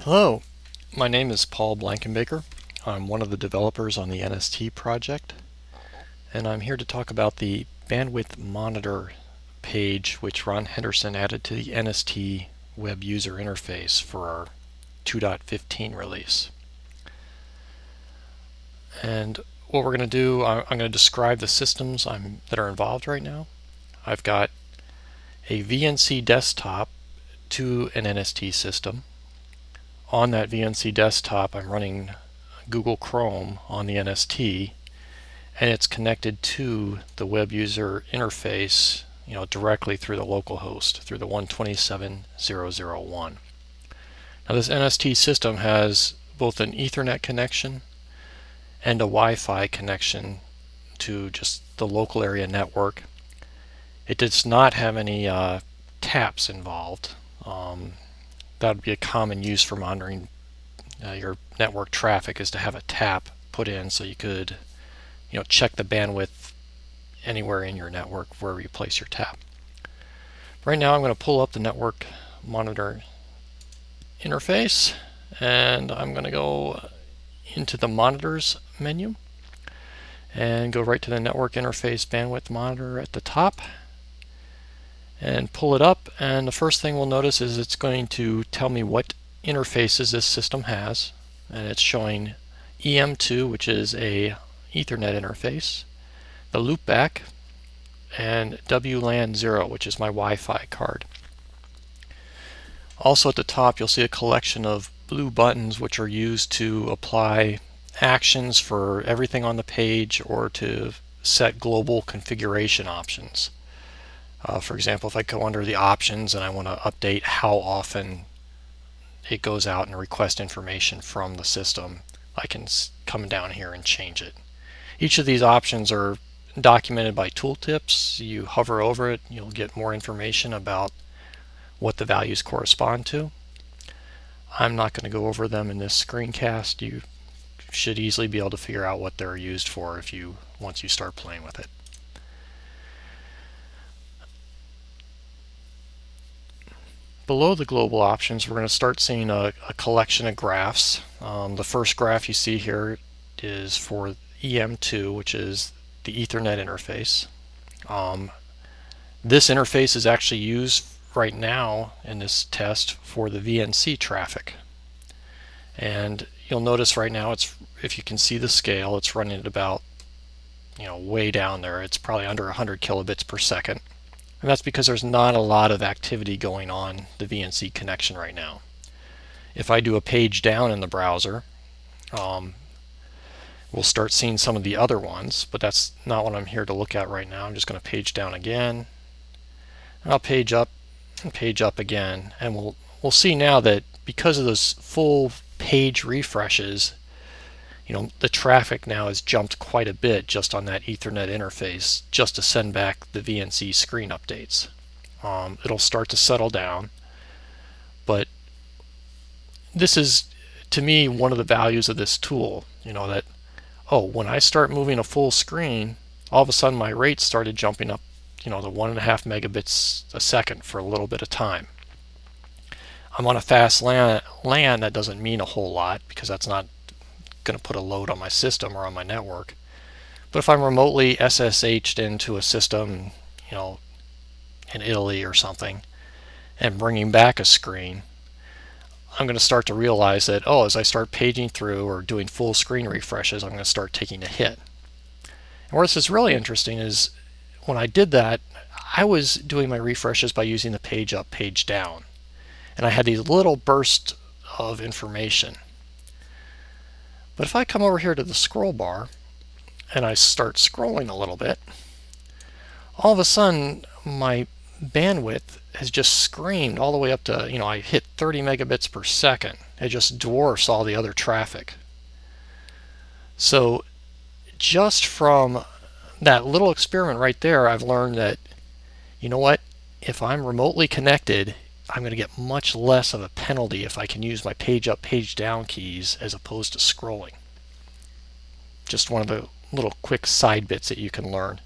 Hello, my name is Paul Blankenbaker. I'm one of the developers on the NST project, and I'm here to talk about the bandwidth monitor page which Ron Henderson added to the NST web user interface for our 2.15 release. And what we're going to do, I'm going to describe the systems that are involved right now. I've got a VNC desktop to an NST system. On that VNC desktop, I'm running Google Chrome on the NST, and it's connected to the web user interface, directly through the local host, through the 127.0.0.1. Now this NST system has both an Ethernet connection and a Wi-Fi connection to just the local area network. It does not have any taps involved. That would be a common use for monitoring your network traffic, is to have a tap put in so you could check the bandwidth anywhere in your network wherever you place your tap. Right now I'm going to pull up the network monitor interface, and I'm going to go into the monitors menu and go right to the network interface bandwidth monitor at the top and pull it up, and the first thing we'll notice is it's going to tell me what interfaces this system has, and it's showing EM2, which is a Ethernet interface, the loopback, and WLAN 0, which is my Wi-Fi card. Also at the top you'll see a collection of blue buttons which are used to apply actions for everything on the page or to set global configuration options. For example, if I go under the options and I want to update how often it goes out and request information from the system, I can come down here and change it. Each of these options are documented by tooltips. You hover over it, you'll get more information about what the values correspond to. I'm not going to go over them in this screencast. You should easily be able to figure out what they're used for once you start playing with it. Below the global options, we're going to start seeing a collection of graphs. The first graph you see here is for EM2, which is the Ethernet interface. This interface is actually used right now in this test for the VNC traffic. And you'll notice right now, if you can see the scale, it's running at about way down there. It's probably under 100 kilobits per second. And that's because there's not a lot of activity going on the VNC connection right now. If I do a page down in the browser, we'll start seeing some of the other ones, but that's not what I'm here to look at right now. I'm just going to page down again, and I'll page up and page up again, and we'll see now that because of those full page refreshes, the traffic now has jumped quite a bit just on that Ethernet interface just to send back the VNC screen updates. It'll start to settle down, but this is, to me, one of the values of this tool, that, when I start moving a full screen, all of a sudden my rate started jumping up, to 1.5 megabits a second for a little bit of time. I'm on a fast LAN, that doesn't mean a whole lot because that's not going to put a load on my system or on my network. But if I'm remotely SSH'd into a system, in Italy or something, and bringing back a screen, I'm going to start to realize that, as I start paging through or doing full screen refreshes, I'm going to start taking a hit. And where this is really interesting is when I did that, I was doing my refreshes by using the page up, page down. And I had these little bursts of information. But if I come over here to the scroll bar and I start scrolling a little bit, all of a sudden my bandwidth has just screamed all the way up to, I hit 30 megabits per second. It just dwarfs all the other traffic. So just from that little experiment right there, I've learned that, if I'm remotely connected, I'm going to get much less of a penalty if I can use my page up, page down keys as opposed to scrolling. Just one of the little quick side bits that you can learn,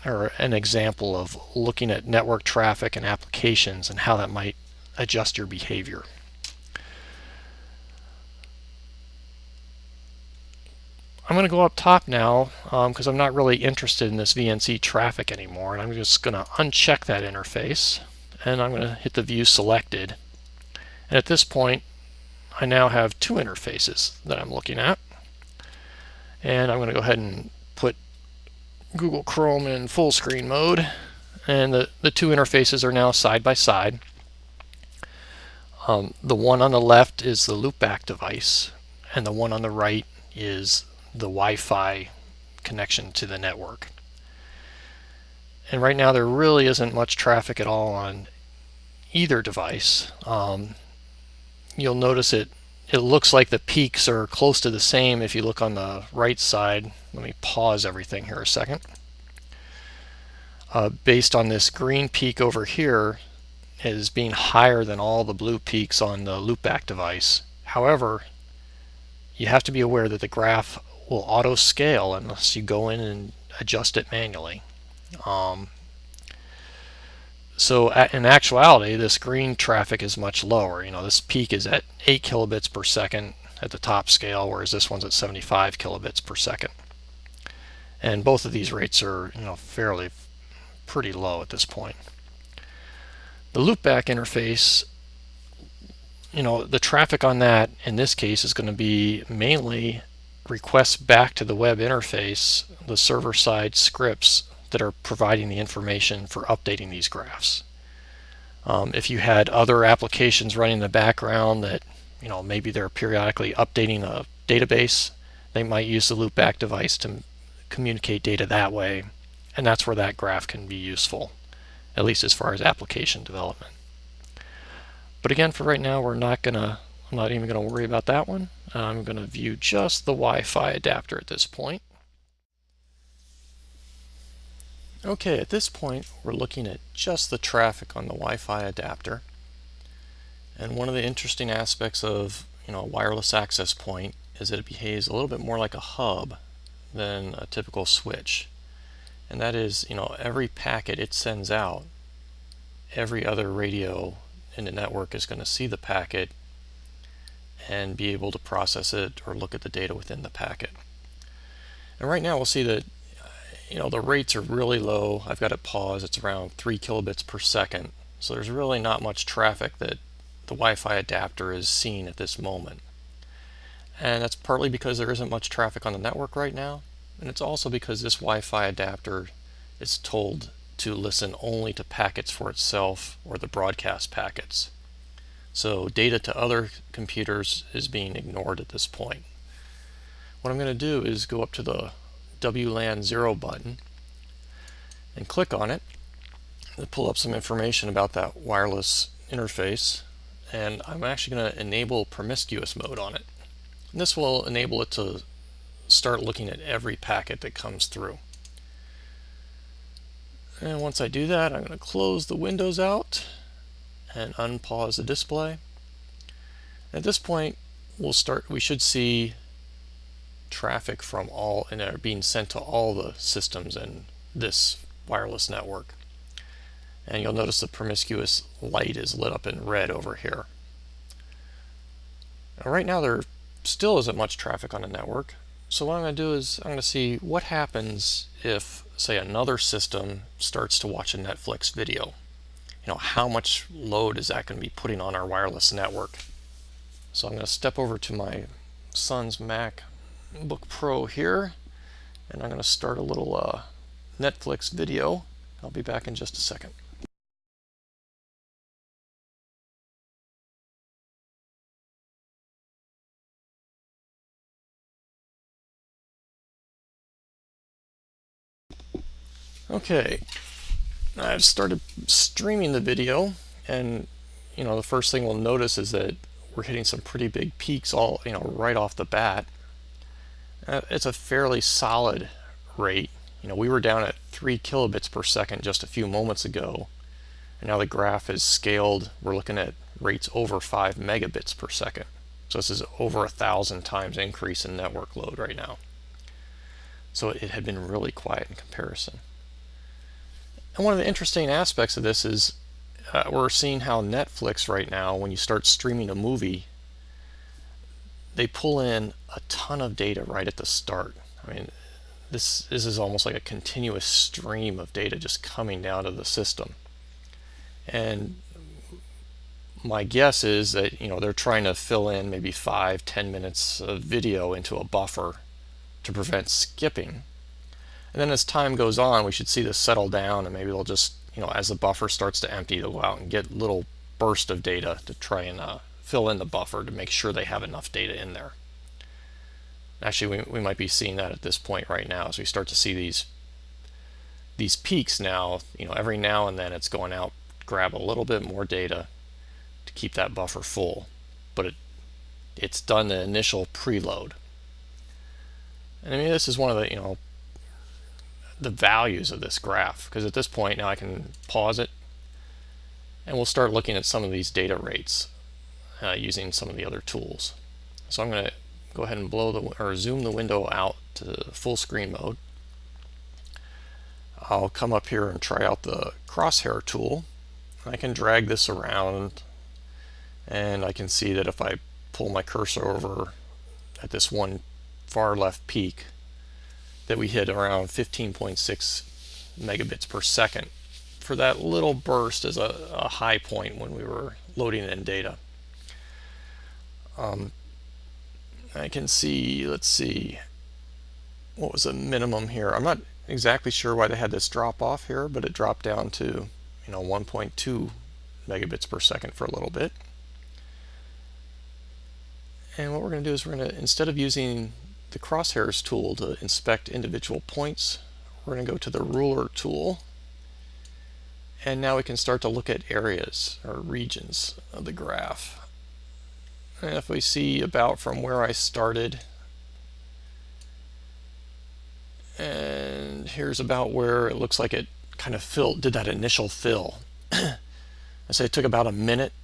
or an example of looking at network traffic and applications and how that might adjust your behavior. I'm going to go up top now because I'm not really interested in this VNC traffic anymore, and I'm just going to uncheck that interface, and I'm going to hit the view selected. And at this point, I now have two interfaces that I'm looking at. And I'm going to go ahead and put Google Chrome in full screen mode, and the two interfaces are now side by side. The one on the left is the loopback device, and the one on the right is the Wi-Fi connection to the network. And right now there really isn't much traffic at all on either device. You'll notice it looks like the peaks are close to the same if you look on the right side. Let me pause everything here a second. Based on this green peak over here as being higher than all the blue peaks on the loopback device. However, you have to be aware that the graph will auto scale unless you go in and adjust it manually. So in actuality, this green traffic is much lower. This peak is at 8 kilobits per second at the top scale, whereas this one's at 75 kilobits per second. And both of these rates are fairly pretty low at this point. The loopback interface, the traffic on that in this case is going to be mainly requests back to the web interface, the server-side scripts that are providing the information for updating these graphs. If you had other applications running in the background that maybe they're periodically updating a database, they might use the loopback device to communicate data that way, and that's where that graph can be useful, at least as far as application development. But again, for right now, I'm not even going to worry about that one. I'm going to view just the Wi-Fi adapter at this point. Okay, at this point, we're looking at just the traffic on the Wi-Fi adapter. And one of the interesting aspects of a wireless access point is that it behaves a little bit more like a hub than a typical switch. And that is, every packet it sends out, every other radio in the network is going to see the packet and be able to process it or look at the data within the packet. And right now we'll see that the rates are really low. I've got it paused. It's around 3 kilobits per second. So there's really not much traffic that the Wi-Fi adapter is seeing at this moment. And that's partly because there isn't much traffic on the network right now. And it's also because this Wi-Fi adapter is told to listen only to packets for itself or the broadcast packets. So data to other computers is being ignored at this point. What I'm going to do is go up to the WLAN 0 button and click on it and pull up some information about that wireless interface, and I'm actually going to enable promiscuous mode on it. And this will enable it to start looking at every packet that comes through. And once I do that, I'm going to close the windows out and unpause the display. At this point, we should see traffic from all and are being sent to all the systems in this wireless network. And you'll notice the promiscuous light is lit up in red over here. Now, right now there still isn't much traffic on the network, so what I'm going to do is I'm going to see what happens if, say, another system starts to watch a Netflix video. How much load is that going to be putting on our wireless network? So I'm going to step over to my son's MacBook Pro here, and I'm going to start a little Netflix video. I'll be back in just a second. Okay, I've started streaming the video, and the first thing we'll notice is that we're hitting some pretty big peaks all right off the bat. It's a fairly solid rate. We were down at 3 kilobits per second just a few moments ago, and now the graph is scaled. We're looking at rates over 5 megabits per second. So this is over 1,000 times increase in network load right now. So it had been really quiet in comparison. And one of the interesting aspects of this is we're seeing how Netflix right now, when you start streaming a movie, they pull in a ton of data right at the start. I mean, this is almost like a continuous stream of data just coming down to the system. And my guess is that they're trying to fill in maybe 5-10 minutes of video into a buffer to prevent skipping. And then as time goes on, we should see this settle down, and maybe they'll just, as the buffer starts to empty, they'll go out and get little bursts of data to try and fill in the buffer to make sure they have enough data in there. Actually, we might be seeing that at this point right now as we start to see these peaks now. Every now and then it's going out, grab a little bit more data to keep that buffer full, but it's done the initial preload. And I mean, this is one of the values of this graph, because at this point now I can pause it and we'll start looking at some of these data rates using some of the other tools. So I'm going to go ahead and zoom the window out to full screen mode. I'll come up here and try out the crosshair tool. I can drag this around, and I can see that if I pull my cursor over at this one far left peak, that we hit around 15.6 megabits per second for that little burst as a high point when we were loading in data. I can see, let's see, what was the minimum here? I'm not exactly sure why they had this drop off here, but it dropped down to 1.2 megabits per second for a little bit. And what we're going to do is instead of using the crosshairs tool to inspect individual points, we're going to go to the ruler tool, and now we can start to look at areas or regions of the graph. And if we see about from where I started, and here's about where it looks like it kind of did that initial fill. I say it took about a minute,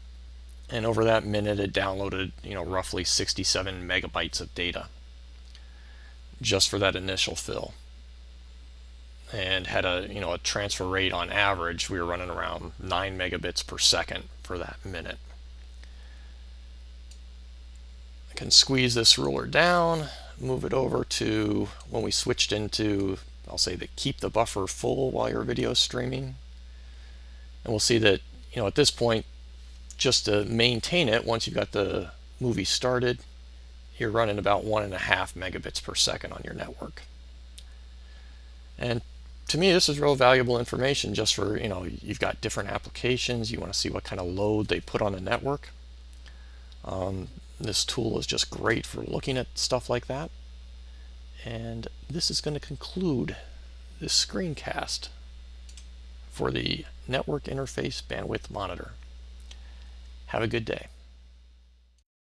and over that minute it downloaded roughly 67 megabytes of data just for that initial fill, and had a transfer rate on average. We were running around 9 megabits per second for that minute. I can squeeze this ruler down, move it over to when we switched into, I'll say, the keep the buffer full while your video is streaming, and we'll see that at this point, just to maintain it once you've got the movie started, you're running about 1.5 megabits per second on your network. And to me, this is real valuable information just for, you've got different applications, you want to see what kind of load they put on the network. This tool is just great for looking at stuff like that. And this is going to conclude this screencast for the Network Interface Bandwidth Monitor. Have a good day.